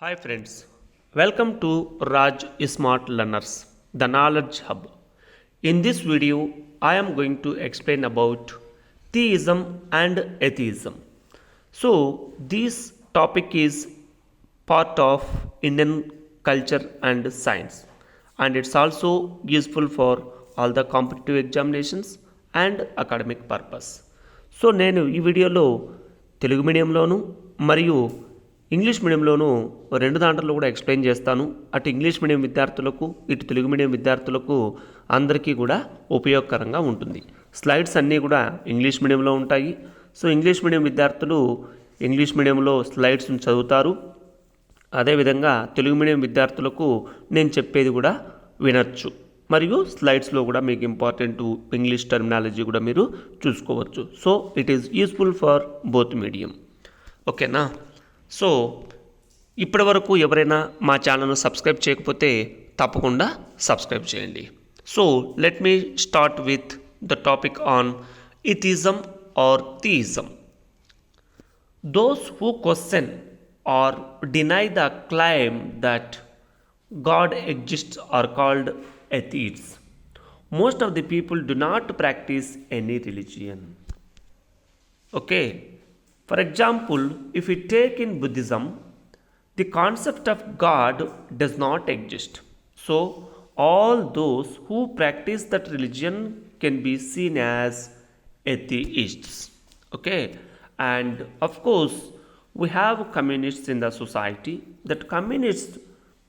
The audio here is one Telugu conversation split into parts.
Hi friends, welcome to Raj Smart Learners, the Knowledge Hub. In this video, I am going to explain about theism and atheism. So, this topic is part of Indian culture and science, and it's also useful for all the competitive examinations and academic purpose. So నేను ఈ వీడియోలో తెలుగు మీడియంలోను మరియు ఇంగ్లీష్ మీడియంలోనూ రెండు దాంట్లో కూడా ఎక్స్ప్లెయిన్ చేస్తాను. అటు ఇంగ్లీష్ మీడియం విద్యార్థులకు ఇటు తెలుగు మీడియం విద్యార్థులకు అందరికీ కూడా ఉపయోగకరంగా ఉంటుంది. స్లైడ్స్ అన్నీ కూడా ఇంగ్లీష్ మీడియంలో ఉంటాయి. సో ఇంగ్లీష్ మీడియం విద్యార్థులు ఇంగ్లీష్ మీడియంలో స్లైడ్స్ని చదువుతారు. అదేవిధంగా తెలుగు మీడియం విద్యార్థులకు నేను చెప్పేది కూడా వినొచ్చు, మరియు స్లైడ్స్లో కూడా మీకు ఇంపార్టెంట్ ఇంగ్లీష్ టర్మినాలజీ కూడా మీరు చూసుకోవచ్చు. So it is useful for both medium. ఓకేనా? సో ఇప్పటి వరకు ఎవరైనా మా ఛానల్ను సబ్స్క్రైబ్ చేయకపోతే తప్పకుండా సబ్స్క్రైబ్ చేయండి. So let me start with the topic on atheism or theism. Those who question or deny the claim that God exists are called atheists. Most of the people do not practice any religion. Okay. For example, if we take in Buddhism, the concept of God does not exist. So, all those who practice that religion can be seen as atheists. Okay, and of course, we have communists in the society. That communists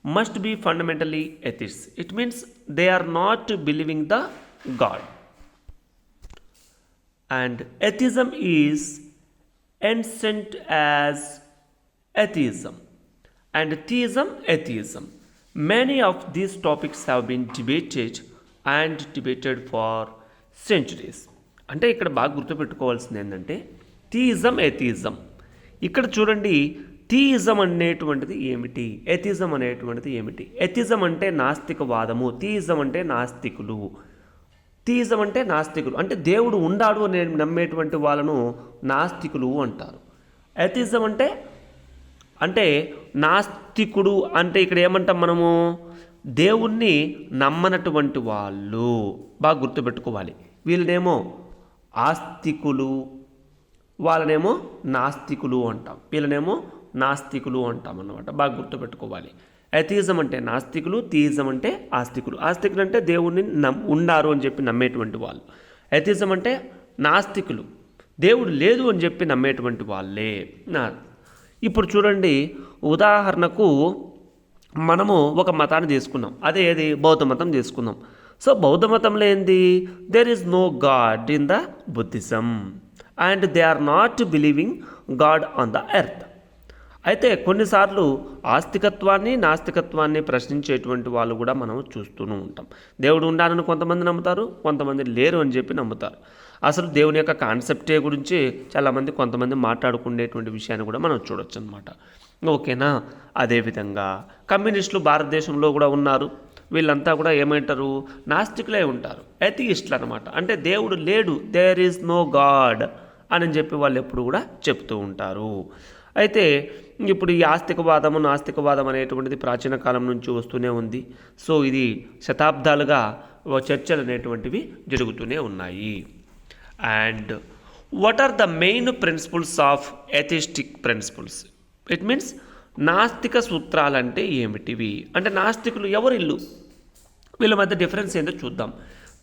must be fundamentally atheists. It means they are not believing the God. And atheism is ancient as atheism, and theism atheism. Many of these topics have been debated for centuries. అంటే ఇక్కడ బాగా గుర్తుపెట్టుకోవాల్సింది ఏంటంటే థీయిజం ఎథియిజం. ఇక్కడ చూడండి, థీయిజం అనేటువంటిది ఏమిటి, ఎథిజం అనేటువంటిది ఏమిటి. ఎథిజం అంటే నాస్తికవాదము, థీయిజం అంటే నాస్తికులు. థీయిజం అంటే నాస్తికులు, అంటే దేవుడు ఉండాడు అని నమ్మేటువంటి వాళ్ళను నాస్తికులు అంటారు. ఎథిజం అంటే అంటే నాస్తికుడు అంటే ఇక్కడ ఏమంటాం మనము, దేవుణ్ణి నమ్మనటువంటి వాళ్ళు. బాగా గుర్తుపెట్టుకోవాలి. వీళ్ళనేమో ఆస్తికులు, వాళ్ళనేమో నాస్తికులు అంటాం, వీళ్ళనేమో నాస్తికులు అంటాం అన్నమాట. బాగా గుర్తుపెట్టుకోవాలి. ఎథియిజం అంటే నాస్తికులు, థీయిజం అంటే ఆస్తికులు. ఆస్తికులు అంటే దేవుణ్ణి ఉండారు అని చెప్పి నమ్మేటువంటి వాళ్ళు. ఎథియిజం అంటే నాస్తికులు, దేవుడు లేదు అని చెప్పి నమ్మేటువంటి వాళ్ళే. ఇప్పుడు చూడండి, ఉదాహరణకు మనము ఒక మతాన్ని తీసుకున్నాం, అదే ఏది బౌద్ధ మతం తీసుకుందాం. సో బౌద్ధ మతంలో ఏంది, there is no God in the Buddhism and they are not believing God on the earth. అయితే కొన్నిసార్లు ఆస్తికత్వాన్ని నాస్తికత్వాన్ని ప్రశ్నించేటువంటి వాళ్ళు కూడా మనం చూస్తూనే ఉంటాం. దేవుడు ఉండాలని కొంతమంది నమ్ముతారు, కొంతమంది లేరు అని చెప్పి నమ్ముతారు. అసలు దేవుని యొక్క కాన్సెప్టే గురించి చాలామంది కొంతమంది మాట్లాడుకునేటువంటి విషయాన్ని కూడా మనం చూడొచ్చు అనమాట. ఓకేనా? అదేవిధంగా కమ్యూనిస్టులు భారతదేశంలో కూడా ఉన్నారు. వీళ్ళంతా కూడా ఏమంటారు, నాస్తికులే ఉంటారు, ఎథియిస్టులు అనమాట. అంటే దేవుడు లేడు, దేర్ ఈజ్ నో గాడ్ అని చెప్పి వాళ్ళు ఎప్పుడు కూడా చెప్తూ ఉంటారు. అయితే ఇప్పుడు ఈ ఆస్తికవాదము నాస్తికవాదం అనేటువంటిది ప్రాచీన కాలం నుంచి వస్తూనే ఉంది. సో ఇది శతాబ్దాలుగా చర్చలు అనేటువంటివి జరుగుతూనే ఉన్నాయి. And what are the main principles of atheistic principles? It means నాస్తిక సూత్రాలు అంటే ఏమిటివి, అంటే నాస్తికులు ఎవరు ఇల్లు, వీళ్ళ మధ్య డిఫరెన్స్ ఏంటో చూద్దాం.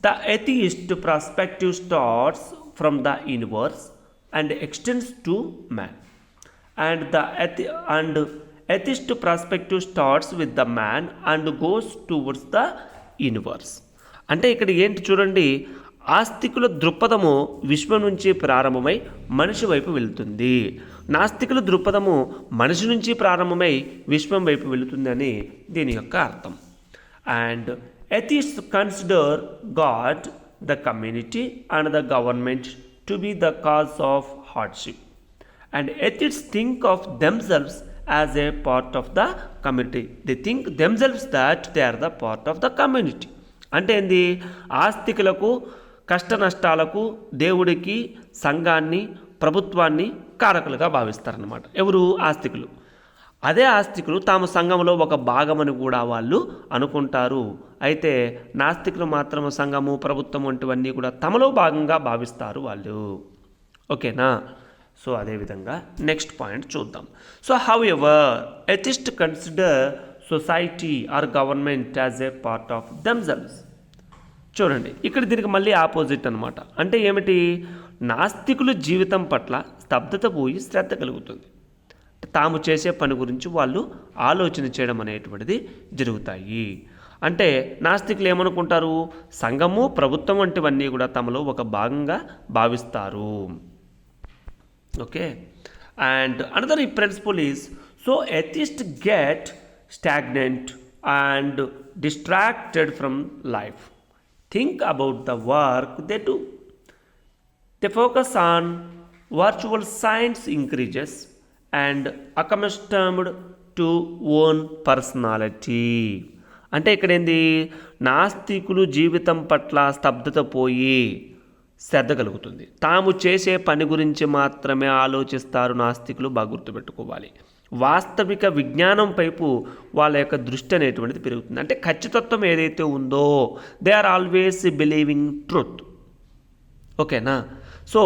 The atheist perspective starts from the universe and extends to man. And the atheist perspective starts with the man and goes towards the universe. అంటే ఇక్కడ ఏంటి చూడండి, ఆస్తికుల దృక్పథము విశ్వం నుంచి ప్రారంభమై మనిషి వైపు వెళుతుంది, నాస్తికుల దృక్పథము మనిషి నుంచి ప్రారంభమై విశ్వం వైపు వెళుతుంది అని దీని యొక్క అర్థం. And atheists consider God, the community and the government to be the cause of hardship. And atheists think of themselves as a part of the community. They think themselves that they are the part of the community. అంటే ఏంది, ఆస్తికులకు కష్ట నష్టాలకు దేవుడికి సంఘాన్ని ప్రభుత్వాన్ని కారకులుగా భావిస్తారన్నమాట. ఎవరు? ఆస్తికులు. అదే ఆస్తికులు తాము సంఘంలో ఒక భాగమని కూడా వాళ్ళు అనుకుంటారు. అయితే నాస్తికులు మాత్రం సంఘము, ప్రభుత్వం వంటివన్నీ కూడా తమలో భాగంగా భావిస్తారు వాళ్ళు. ఓకేనా? సో అదేవిధంగా నెక్స్ట్ పాయింట్ చూద్దాం. So however atheist consider society or government as a part of themselves. చూడండి, ఇక్కడ దీనికి మళ్ళీ ఆపోజిట్ అనమాట. అంటే ఏమిటి? నాస్తికులు జీవితం పట్ల స్తబ్దత పోయి శ్రద్ధ కలుగుతుంది. తాము చేసే పని గురించి వాళ్ళు ఆలోచన చేయడం అనేటువంటిది జరుగుతాయి. అంటే నాస్తికులు ఏమనుకుంటారు? సంఘము, ప్రభుత్వం వంటివన్నీ కూడా తమలో ఒక భాగంగా భావిస్తారు. Okay. And another principle is so atheist get stagnant and distracted from life. Think about the work they do. They focus on virtual science increases and accustomed to own personality. అంటే ఇక్కడ ఏంది? నాస్తికులు జీవితం పట్ల స్తబ్దత పోయి శ్రద్ధ కలుగుతుంది. తాము చేసే పని గురించి మాత్రమే ఆలోచిస్తారు నాస్తికులు. బాగా గుర్తుపెట్టుకోవాలి. వాస్తవిక విజ్ఞానం వైపు వాళ్ళ యొక్క దృష్టి అనేటువంటిది పెరుగుతుంది. అంటే ఖచ్చితత్వం ఏదైతే ఉందో they are always believing truth. ఓకేనా? So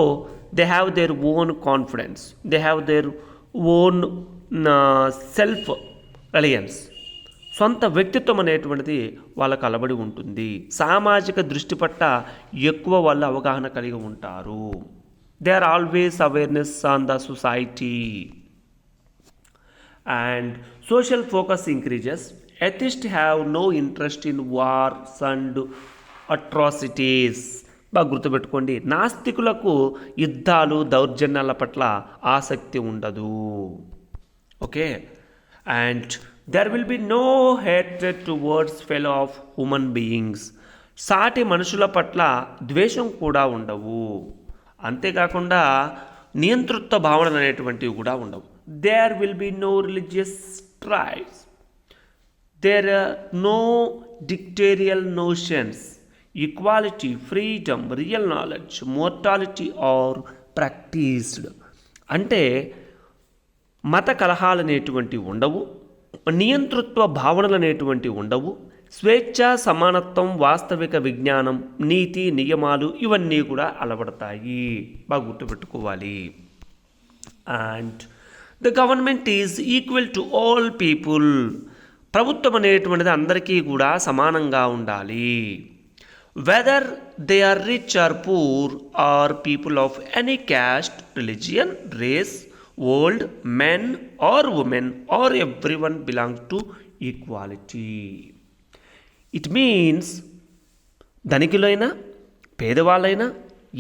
they have their own confidence, they have their own self reliance. సొంత వ్యక్తిత్వం అనేటువంటిది వాళ్ళకు అలబడి ఉంటుంది. సామాజిక దృష్టి పట్ల ఎక్కువ వాళ్ళు అవగాహన కలిగి ఉంటారు. They are always awareness on the society and social focus increases. Atheists have no interest in wars and atrocities. బాగా గుర్తుపెట్టుకోండి, నాస్తికులకు యుద్ధాలు, దౌర్జన్యాల పట్ల ఆసక్తి ఉండదు. Okay. And there will be no hatred towards fellow of human beings. సాటి మనుషుల పట్ల ద్వేషం కూడా ఉండవు. అంతేకాకుండా నియంతృత్వ భావనలు అనేటువంటివి కూడా ఉండవు. There will be no religious strifes. There are no dictatorial notions. Equality, freedom, real knowledge, mortality are practiced. అంటే మత కలహాలు అనేటువంటివి ఉండవు, నియంతృత్వ భావనలు అనేటువంటివి ఉండవు. స్వేచ్ఛ, సమానత్వం, వాస్తవిక విజ్ఞానం, నీతి, నియమాలు ఇవన్నీ కూడా అలవడతాయి. బాగా గుర్తుపెట్టుకోవాలి. And the government is equal to all people. ప్రభుత్వం అనేటువంటిది అందరికీ కూడా సమానంగా ఉండాలి. Whether they are rich or poor or people of any caste, religion, race, old, men or women or every one belongs to equality. It means ధనికులైనా పేదవాళ్ళైనా,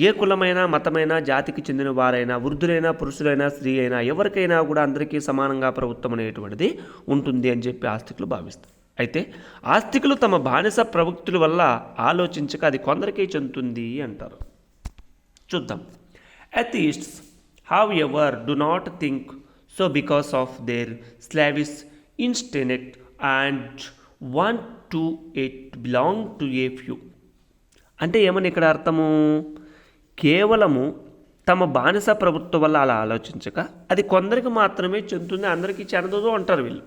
ఏ కులమైనా, మతమైనా, జాతికి చెందిన వారైనా, వృద్ధులైనా, పురుషులైనా, స్త్రీ అయినా, ఎవరికైనా కూడా అందరికీ సమానంగా ప్రభుత్వం అనేటువంటిది ఉంటుంది అని చెప్పి ఆస్తికులు భావిస్తారు. అయితే ఆస్తికులు తమ బానిస ప్రవృత్తుల వల్ల ఆలోచించక అది కొందరికీ చెందుతుంది అంటారు. చూద్దాం. Atheists however do not think so because of their slavish instinct and want to it belong to a few. అంటే ఏమని ఇక్కడ అర్థము? కేవలము తమ బానిస ప్రభుత్వం వల్ల అలా ఆలోచించక అది కొందరికి మాత్రమే చెందుతుంది, అందరికీ చెందదు అంటారు వీళ్ళు.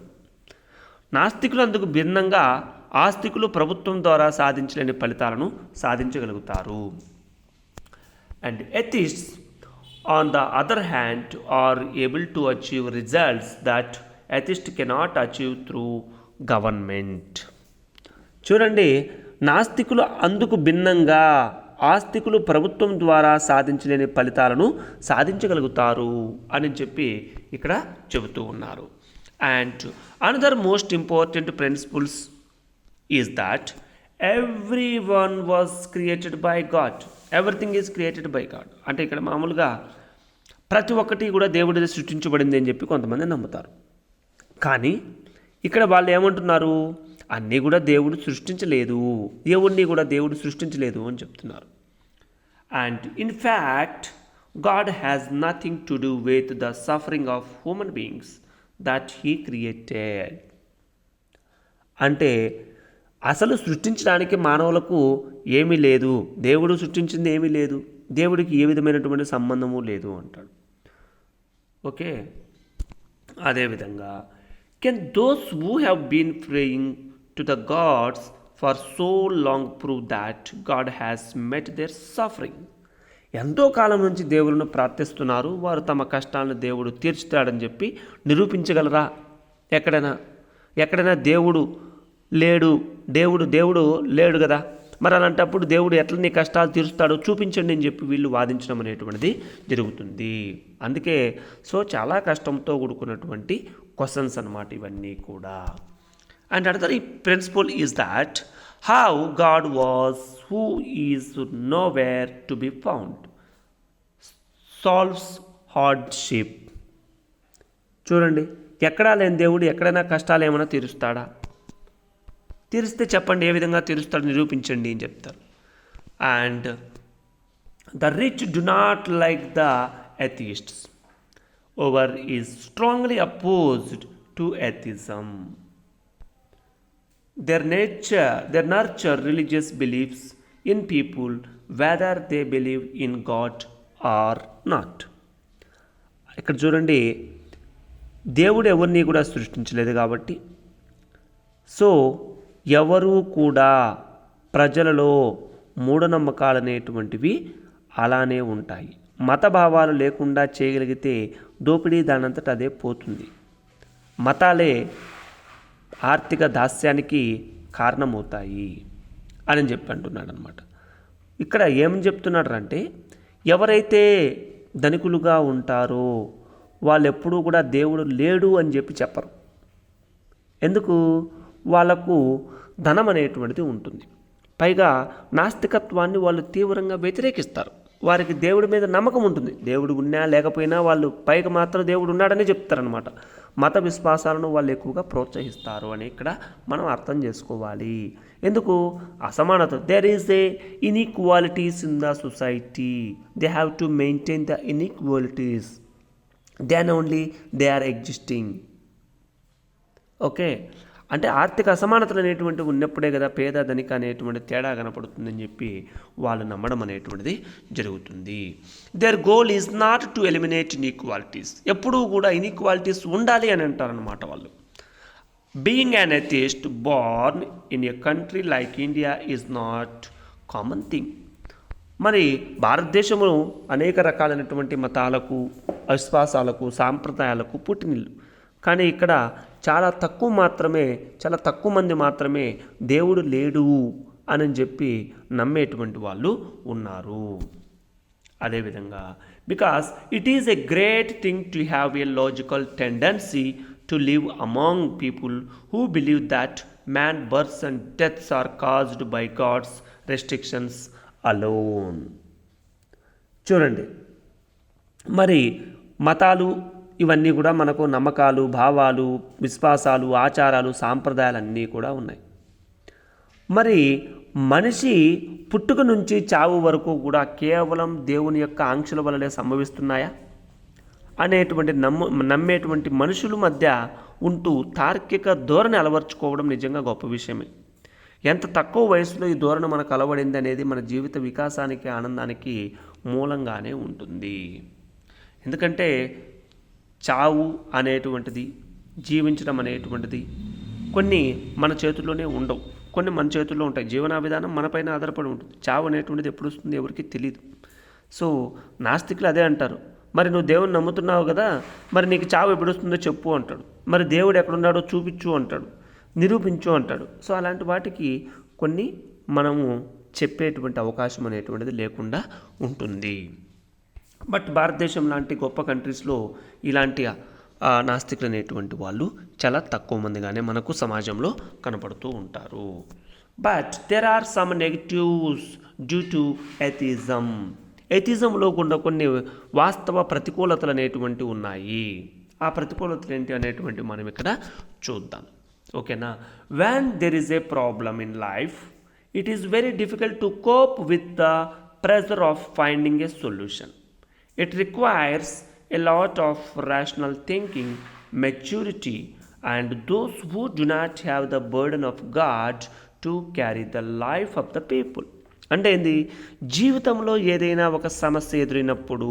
నాస్తికులు అందుకు భిన్నంగా ఆస్తికులు ప్రభుత్వం ద్వారా సాధించలేని ఫలితాలను సాధించగలుగుతారు. And atheists on the other hand are able to achieve results that atheist cannot achieve through government. చూడండి, నాస్తికులు అందుకు భిన్నంగా ఆస్తికులు ప్రభుత్వం ద్వారా సాధించలేని ఫలితాలను సాధించగలుగుతారు అని చెప్పి ఇక్కడ చెబుతూ ఉన్నారు. And another most important principles is that every one was created by God. Everything is created by God. అంటే ఇక్కడ మామూలుగా ప్రతి ఒక్కటి కూడా దేవుడిది సృష్టించబడింది అని చెప్పి కొంతమంది నమ్ముతారు. కానీ ఇక్కడ వాళ్ళు ఏమంటున్నారు? అన్నీ కూడా దేవుడు సృష్టించలేదు, దేవుణ్ణి కూడా దేవుడు సృష్టించలేదు అని చెప్తున్నారు. And in fact God has nothing to do with the suffering of human beings that he created. అంటే అసలు సృష్టించడానికి మానవులకు ఏమీ లేదు, దేవుడు సృష్టించింది ఏమీ లేదు, దేవుడికి ఏ విధమైనటువంటి సంబంధము లేదు అంటాడు. ఓకే. అదేవిధంగా Can those who have been praying to the gods for so long prove that God has met their suffering? ఎంతో కాలం నుంచి దేవులను ప్రార్థిస్తున్నారు, వారు తమ కష్టాలను దేవుడు తీర్చుతాడని చెప్పి నిరూపించగలరా? ఎక్కడైనా ఎక్కడైనా దేవుడు లేడు, దేవుడు లేడు కదా, మరి అలాంటప్పుడు దేవుడు ఎట్లా నీ కష్టాలు తీరుస్తాడో చూపించండి అని చెప్పి వీళ్ళు వాదించడం అనేటువంటిది జరుగుతుంది. అందుకే చాలా కష్టంతో కూడుకున్నటువంటి క్వశ్చన్స్ అన్నమాట ఇవన్నీ కూడా. And another principle is that how God was who is nowhere to be found solves hardship. చూడండి, ఎక్కడా లేని దేవుడు ఎక్కడైనా కష్టాలు ఏమైనా తీరుస్తాడా? తీరిస్తే చెప్పండి, ఏ విధంగా తీరుస్తాడు నిరూపించండి అని చెప్తారు. And the rich do not like the atheists over is strongly opposed to atheism. their nurture religious beliefs in people whether they believe in God or not. ఇక్కడ చూడండి, దేవుడు ఎవరిని కూడా సృష్టించలేదు కాబట్టి ఎవరు కూడా ప్రజలలో మూఢనమ్మకాలు అనేటువంటివి అలానే ఉంటాయి. మత భావాలు లేకుండా చేయగలిగితే దోపిడీ దానంతట అదే పోతుంది. మతాలే ఆర్థిక దాస్యానికి కారణమవుతాయి అని చెప్పి అంటున్నాడు అనమాట. ఇక్కడ ఏమని చెప్తున్నాడు అంటే, ఎవరైతే ధనికులుగా ఉంటారో వాళ్ళు ఎప్పుడూ కూడా దేవుడు లేడు అని చెప్పి చెప్పరు. ఎందుకు? వాళ్ళకు ధనం అనేటువంటిది ఉంటుంది. పైగా నాస్తికత్వాన్ని వాళ్ళు తీవ్రంగా వ్యతిరేకిస్తారు. వారికి దేవుడి మీద నమ్మకం ఉంటుంది. దేవుడు ఉన్నా లేకపోయినా వాళ్ళు పైగా మాత్రం దేవుడు ఉన్నాడని చెప్తారనమాట. మత విశ్వాసాలను వాళ్ళు ఎక్కువగా ప్రోత్సహిస్తారు అని ఇక్కడ మనం అర్థం చేసుకోవాలి. ఎందుకు? అసమానత. There is a inequalities in the society. They have to maintain the inequalities, then only they are existing. Okay, అంటే ఆర్థిక అసమానతలు అనేటువంటివి ఉన్నప్పుడే కదా పేద ధనిక అనేటువంటి తేడా కనపడుతుందని చెప్పి వాళ్ళు నమ్మడం అనేటువంటిది జరుగుతుంది. There goal is not to eliminate inequalities. ఎప్పుడూ కూడా ఇన్ఈక్వాలిటీస్ ఉండాలి అని అంటారనమాట వాళ్ళు. Being an atheist Born in a country like India is not common thing. మరి భారతదేశంలో అనేక రకాలైనటువంటి మతాలకు, విశ్వాసాలకు, సాంప్రదాయాలకు పుట్టినిల్లు. కానీ ఇక్కడ చాలా తక్కువ మంది మాత్రమే దేవుడు లేడు అని చెప్పి నమ్మేటువంటి వాళ్ళు ఉన్నారు. అదేవిధంగా because it is a great thing to have a logical tendency to live among people who believe that man births and deaths are caused by God's restrictions alone. చూడండి, మరి మతాలు ఇవన్నీ కూడా మనకు నమ్మకాలు, భావాలు, విశ్వాసాలు, ఆచారాలు, సాంప్రదాయాలు అన్నీ కూడా ఉన్నాయి. మరి మనిషి పుట్టుక నుంచి చావు వరకు కూడా కేవలం దేవుని యొక్క ఆంక్షల వల్లనే సంభవిస్తున్నాయా అనేటువంటి నమ్మేటువంటి మనుషుల మధ్య ఉంటూ తార్కిక ధోరణి అలవర్చుకోవడం నిజంగా గొప్ప విషయమే. ఎంత తక్కువ వయసులో ఈ ధోరణి మనకు అలవడింది అనేది మన జీవిత వికాసానికి, ఆనందానికి మూలంగానే ఉంటుంది. ఎందుకంటే చావు అనేటువంటిది, జీవించడం అనేటువంటిది కొన్ని మన చేతుల్లోనే ఉండవు, కొన్ని మన చేతుల్లో ఉంటాయి. జీవన విధానం మనపైన ఆధారపడి ఉంటుంది. చావు అనేటువంటిది ఎప్పుడు వస్తుంది ఎవరికి తెలియదు. నాస్తికులు అదే అంటారు, మరి నువ్వు దేవుని నమ్ముతున్నావు కదా, మరి నీకు చావు ఎప్పుడు వస్తుందో చెప్పు అంటాడు. మరి దేవుడు ఎక్కడున్నాడో చూపించు అంటాడు, నిరూపించు అంటాడు. అలాంటి వాటికి కొన్ని మనము చెప్పేటువంటి అవకాశం అనేటువంటిది లేకుండా ఉంటుంది. బట్ భారతదేశం లాంటి గొప్ప కంట్రీస్లో ఇలాంటి నాస్తికులు అనేటువంటి వాళ్ళు చాలా తక్కువ మందిగానే మనకు సమాజంలో కనపడుతూ ఉంటారు. But there are some negatives due to atheism. ఎథిజంలో కూడా కొన్ని వాస్తవ ప్రతికూలతలు అనేటువంటివి ఉన్నాయి. ఆ ప్రతికూలతలు ఏంటి అనేటువంటి మనం ఇక్కడ చూద్దాం. ఓకేనా? When there is a problem in life, it is very difficult to cope with the pressure of finding a solution. It requires a lot of rational thinking, maturity, and those who do not have the burden of God to carry the life of the people. అంటే ఏంది? జీవితంలో ఏదైనా ఒక సమస్య ఎదురైనప్పుడు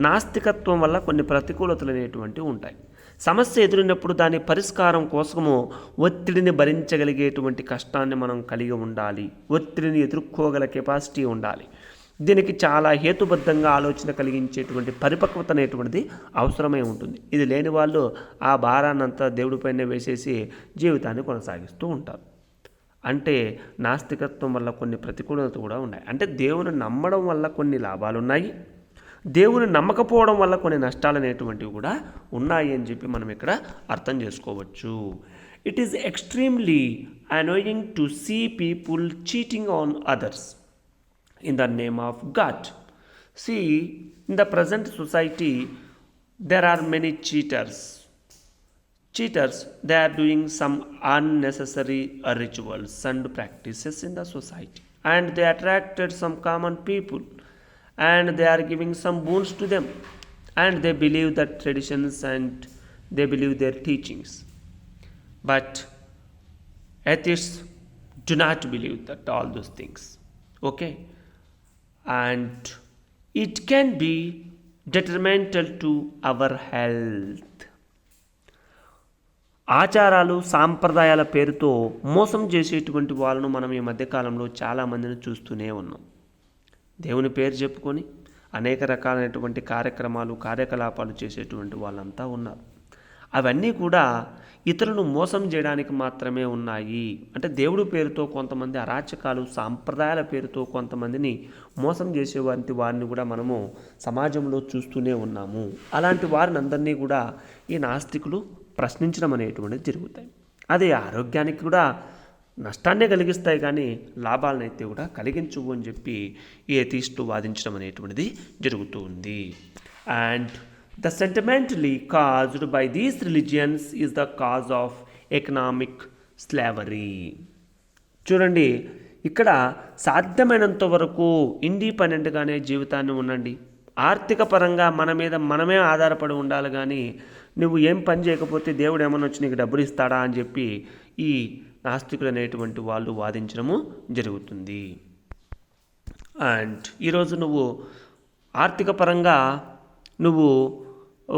నాస్తికత్వం వల్ల కొన్ని ప్రతికూలతలు అనేటువంటివి ఉంటాయి. సమస్య ఎదురైనప్పుడు దాని పరిష్కారం కోసము ఒత్తిడిని భరించగలిగేటువంటి కష్టాన్ని మనం కలిగి ఉండాలి. ఒత్తిడిని ఎదుర్కోగల కెపాసిటీ ఉండాలి. దీనికి చాలా హేతుబద్ధంగా ఆలోచన కలిగించేటువంటి పరిపక్వత అనేటువంటిది అవసరమై ఉంటుంది. ఇది లేని వాళ్ళు ఆ భారాన్నంతా దేవుడిపైనే వేసేసి జీవితాన్ని కొనసాగిస్తూ ఉంటారు. అంటే నాస్తికత్వం వల్ల కొన్ని ప్రతికూలతలు కూడా ఉన్నాయి. అంటే దేవుని నమ్మడం వల్ల కొన్ని లాభాలు ఉన్నాయి, దేవుని నమ్మకపోవడం వల్ల కొన్ని నష్టాలు అనేటువంటివి కూడా ఉన్నాయి అని చెప్పి మనం ఇక్కడ అర్థం చేసుకోవచ్చు. It is extremely annoying to see people cheating on others in the name of God. See, in the present society, there are many cheaters. They are doing some unnecessary rituals and practices in the society. And they attracted some common people. And they are giving some boons to them. And they believe that traditions and they believe their teachings. But atheists do not believe that all those things. Okay? And it can be detrimental to our health. ఆచారాలు సాంప్రదాయాల పేరుతో మోసం చేసేటువంటి వాళ్ళను మనం ఈ మధ్యకాలంలో చాలామందిని చూస్తూనే ఉన్నాం. దేవుని పేరు చెప్పుకొని అనేక రకాలైనటువంటి కార్యకలాపాలు చేసేటువంటి వాళ్ళంతా ఉన్నారు. అవన్నీ కూడా ఇతరులను మోసం చేయడానికి మాత్రమే ఉన్నాయి. అంటే దేవుడి పేరుతో కొంతమంది అరాచకాలు, సాంప్రదాయాల పేరుతో కొంతమందిని మోసం వారిని కూడా మనము సమాజంలో చూస్తూనే ఉన్నాము. అలాంటి వారిని అందరినీ కూడా ఈ నాస్తికులు ప్రశ్నించడం అనేటువంటిది జరుగుతాయి. అది ఆరోగ్యానికి కూడా నష్టాన్నే కలిగిస్తాయి, కానీ లాభాలను అయితే కూడా కలిగించవు అని చెప్పి ఈ ఎథీస్టులు వాదించడం అనేటువంటిది జరుగుతూ ఉంది. And the sentimentally caused by these religions is the cause of economic slavery. చూడండి, ఇక్కడ సాధ్యమైనంత వరకు ఇండిపెండెంట్గానే జీవితాన్ని ఉండండి. ఆర్థిక పరంగా మన మీద మనమే ఆధారపడి ఉండాలి, కానీ నువ్వు ఏం పని చేయకపోతే దేవుడు ఏమన్నా వచ్చి నీకు డబ్బులు ఇస్తాడా అని చెప్పి ఈ నాస్తికులు అనేటువంటి వాళ్ళు వాదించడము జరుగుతుంది. అండ్ ఈరోజు నువ్వు ఆర్థిక పరంగా నువ్వు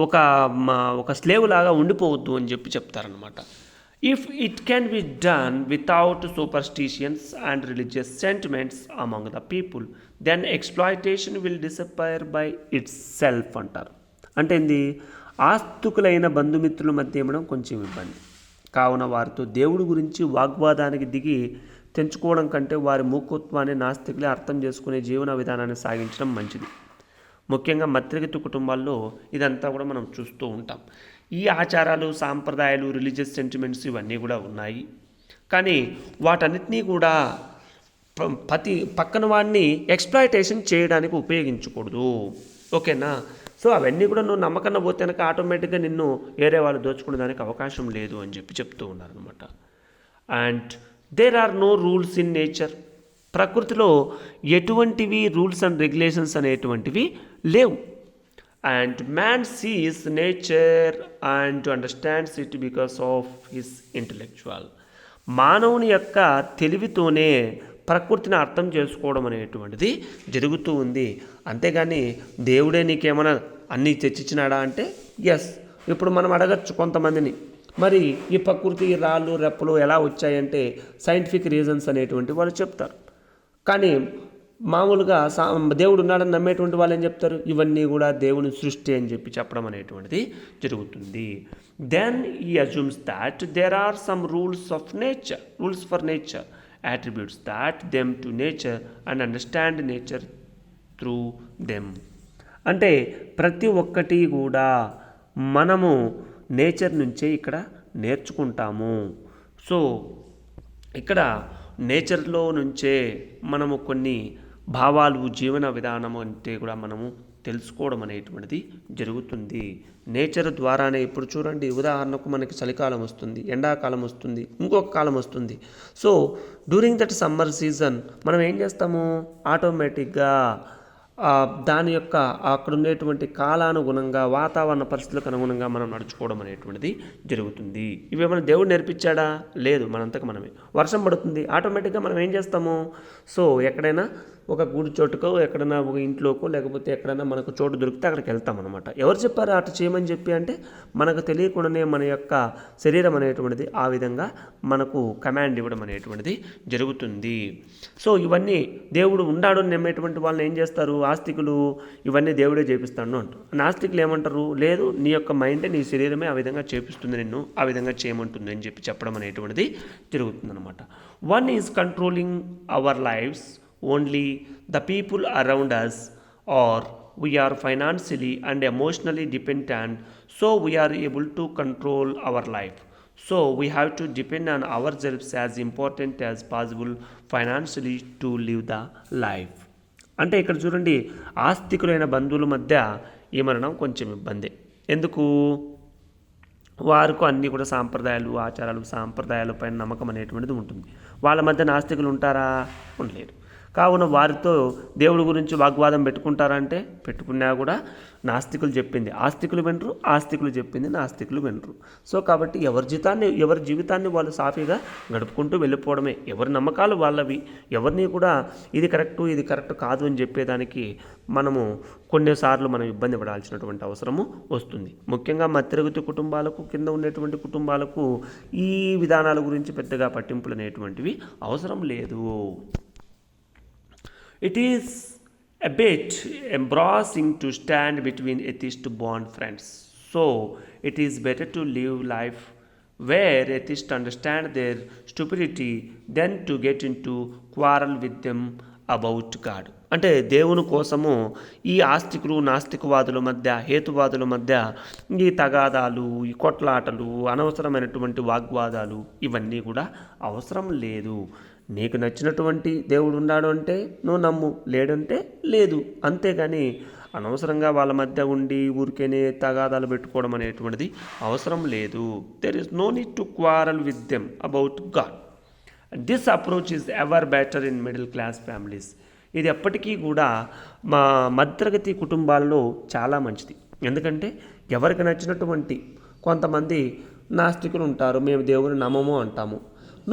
ఒక స్లేవ్ లాగా ఉండిపోవద్దు అని చెప్పి చెప్తారనమాట. If it can be done without superstitions and religious sentiments among the people, then exploitation will disappear by itself అంటారు. అంటే ఏంది, ఆస్తికులైన బంధుమిత్రుల మధ్య ఇవ్వడం కొంచెం ఇబ్బంది కావున వారితో దేవుడి గురించి వాగ్వాదానికి దిగి తెంచుకోవడం కంటే వారి మూర్ఖత్వాన్ని నాస్తికులే అర్థం చేసుకునే జీవన విధానాన్ని సాగించడం మంచిది. ముఖ్యంగా మధ్యతరగతి కుటుంబాల్లో ఇదంతా కూడా మనం చూస్తూ ఉంటాం. ఈ ఆచారాలు, సాంప్రదాయాలు, రిలీజియస్ సెంటిమెంట్స్ ఇవన్నీ కూడా ఉన్నాయి, కానీ వాటన్నిటినీ కూడా పక్కన వాడిని ఎక్స్ప్లాయిటేషన్ చేయడానికి ఉపయోగించకూడదు. ఓకేనా? సో అవన్నీ కూడా నువ్వు నమ్మకన్నా పోతే కనుక ఆటోమేటిక్గా నిన్ను వేరే వాళ్ళు దోచుకునే దానికి అవకాశం లేదు అని చెప్పి చెప్తూ ఉన్నారనమాట. And there are no rules in nature. ప్రకృతిలో ఎటువంటివి రూల్స్ అండ్ రెగ్యులేషన్స్ అనేటువంటివి లేవు. And man sees nature and understands it because of his intellectual. మానవుని యొక్క తెలివితోనే ప్రకృతిని అర్థం చేసుకోవడం అనేటువంటిది జరుగుతూ ఉంది. అంతేగాని దేవుడే నీకేమైనా అన్నీ తెచ్చిచ్చినాడా అంటే ఎస్. ఇప్పుడు మనం అడగచ్చు కొంతమందిని, మరి ఈ ప్రకృతి రాళ్ళు రెప్పలు ఎలా వచ్చాయంటే సైంటిఫిక్ రీజన్స్ అనేటువంటి వాళ్ళు చెప్తారు. కానీ మామూలుగా దేవుడు ఉన్నాడని నమ్మేటువంటి వాళ్ళు ఏం చెప్తారు, ఇవన్నీ కూడా దేవుని సృష్టి అని చెప్పి చెప్పడం అనేటువంటిది జరుగుతుంది. Then he assumes that there are some rules for nature, attributes that them to nature and understand nature through them. అంటే ప్రతి ఒక్కటి కూడా మనము నేచర్ నుంచే ఇక్కడ నేర్చుకుంటాము. సో ఇక్కడ నేచర్లో నుంచే మనము కొన్ని భావాలు, జీవన విధానము అంటే కూడా మనము తెలుసుకోవడం అనేటువంటిది జరుగుతుంది. నేచర్ ద్వారానే ఇప్పుడు చూడండి, ఉదాహరణకు మనకి చలికాలం వస్తుంది, ఎండాకాలం వస్తుంది, ఇంకొక కాలం వస్తుంది. So during that summer season మనం ఏం చేస్తాము, ఆటోమేటిక్గా దాని యొక్క అక్కడ ఉండేటువంటి కాలానుగుణంగా, వాతావరణ పరిస్థితులకు అనుగుణంగా మనం నడుచుకోవడం అనేటువంటిది జరుగుతుంది. ఇవేమైనా దేవుడు నేర్పించాడా? లేదు, మనంతకు మనమే. వర్షం పడుతుంది, ఆటోమేటిక్గా మనం ఏం చేస్తాము, సో ఎక్కడైనా ఒక గూడు చోటుకో ఎక్కడైనా ఒక ఇంట్లోకో లేకపోతే ఎక్కడైనా మనకు చోటు దొరికితే అక్కడికి వెళ్తాం అనమాట. ఎవరు చెప్పారు అటు చేయమని చెప్పి అంటే మనకు తెలియకుండానే మన యొక్క శరీరం అనేటువంటిది ఆ విధంగా మనకు కమాండ్ ఇవ్వడం అనేటువంటిది జరుగుతుంది. సో ఇవన్నీ దేవుడు ఉన్నాడు అని నమ్మేటువంటి వాళ్ళని ఏం చేస్తారు, ఆస్తికులు ఇవన్నీ దేవుడే చేపిస్తాడు అంటారు. నాస్తికులు ఏమంటారు, లేదు నీ యొక్క మైండే నీ శరీరమే ఆ విధంగా చేపిస్తుంది, నిన్ను ఆ విధంగా చేయమంటుంది అని చెప్పడం అనేటువంటిది జరుగుతుందన్నమాట. One is controlling our lifes only the people around us are we are financially and emotionally dependent, so we are able to control our life. So we have to depend on ourselves as important as possible financially to live the life. అంటే ఇక్కడ చూడండి, ఆస్తికులైన బంధువుల మధ్య ఏమనడం కొంచెం ఇబ్బంది. ఎందుకు, వారికి అన్నీ కూడా సాంప్రదాయాలు ఆచారాలు సాంప్రదాయాల పైన నమ్మకం అనేటువంటిది ఉంటుంది. వాళ్ళ మధ్య నాస్తికులు ఉంటారా, ఉండలేరు. కావున వారితో దేవుడి గురించి వాగ్వాదం పెట్టుకుంటారంటే పెట్టుకున్నా కూడా నాస్తికులు చెప్పింది ఆస్తికులు వినరు, ఆస్తికులు చెప్పింది నాస్తికులు వినరు. సో కాబట్టి ఎవరి జీవితాన్ని వాళ్ళు సాఫీగా గడుపుకుంటూ వెళ్ళిపోవడమే. ఎవరి నమ్మకాలు వాళ్ళవి. ఎవరిని కూడా ఇది కరెక్ట్ కాదు అని చెప్పేదానికి మనము కొన్నిసార్లు మనం ఇబ్బంది పడాల్సినటువంటి అవసరము వస్తుంది. ముఖ్యంగా మధ్యతరగతి కుటుంబాలకు, కింద ఉండేటువంటి కుటుంబాలకు ఈ విధానాల గురించి పెద్దగా పట్టింపులు అనేటువంటివి అవసరం లేదు. It is a bit embarrassing to stand between atheists bond friends. So it is better to live life where atheists understand their stupidity than to get into quarrel with them about God. అంటే దేవుని కోసము ఈ ఆస్తికులు నాస్తికవాదుల మధ్య, హేతువాదుల మధ్య ఈ తగాదాలు, ఈ కొట్లాటలు, అనవసరమైనటువంటి వాగ్వాదాలు ఇవన్నీ కూడా అవసరం లేదు. నీకు నచ్చినటువంటి దేవుడు ఉన్నాడు అంటే నువ్వు నమ్ము, లేడంటే లేదు. అంతేగాని అనవసరంగా వాళ్ళ మధ్య ఉండి ఊరికేనే తగాదాలు పెట్టుకోవడం అనేటువంటిది అవసరం లేదు. There is no need to quarrel with them about God. This approach is ever better in middle class families. ఇది ఎప్పటికీ కూడా మా మధ్యతరగతి కుటుంబాల్లో చాలా మంచిది. ఎందుకంటే ఎవరికి నచ్చినటువంటి కొంతమంది నాస్తికులు ఉంటారు, మేము దేవుని నమ్మము అంటాము,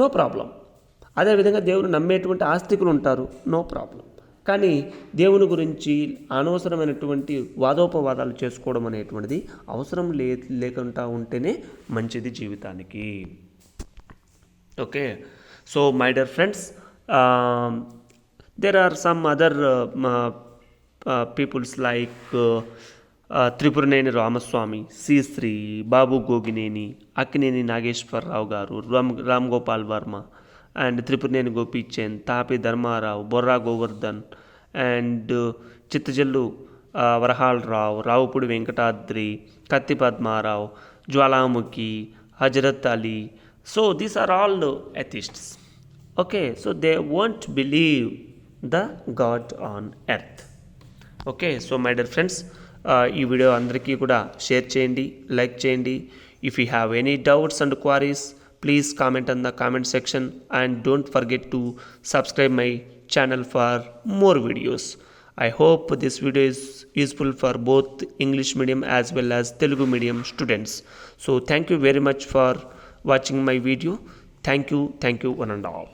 నో ప్రాబ్లం. అదేవిధంగా దేవుని నమ్మేటువంటి ఆస్తికులు ఉంటారు, నో ప్రాబ్లం. కానీ దేవుని గురించి అనవసరమైనటువంటి వాదోపవాదాలు చేసుకోవడం అనేటువంటిది అవసరం లేకుండా ఉంటేనే మంచిది జీవితానికి. Okay, so my dear friends, there are some other peoples like Tripuraneni Ramaswamy, Shri Babu Gogineni, Akkineni Nageswara Rao garu, Ram Gopal Varma and Tripuraneni Gopichand, Tapi Dharma Rao, Borra Govardhan and Chittajallu Varahala Rao, Ravupudi Venkatadri, Katti Padma Rao, Jwalamukhi, Hazrat Ali. So these are all atheists. Okay, so they won't believe the God on earth. Okay, so my dear friends, ఈ వీడియో అందరికీ కూడా షేర్ చేయండి, లైక్ చేయండి. If you have any doubts and queries, please comment on the comment section and don't forget to subscribe my channel for more videos. I hope this video is useful for both English medium as well as Telugu medium students. So thank you very much for watching my video. Thank you one and all.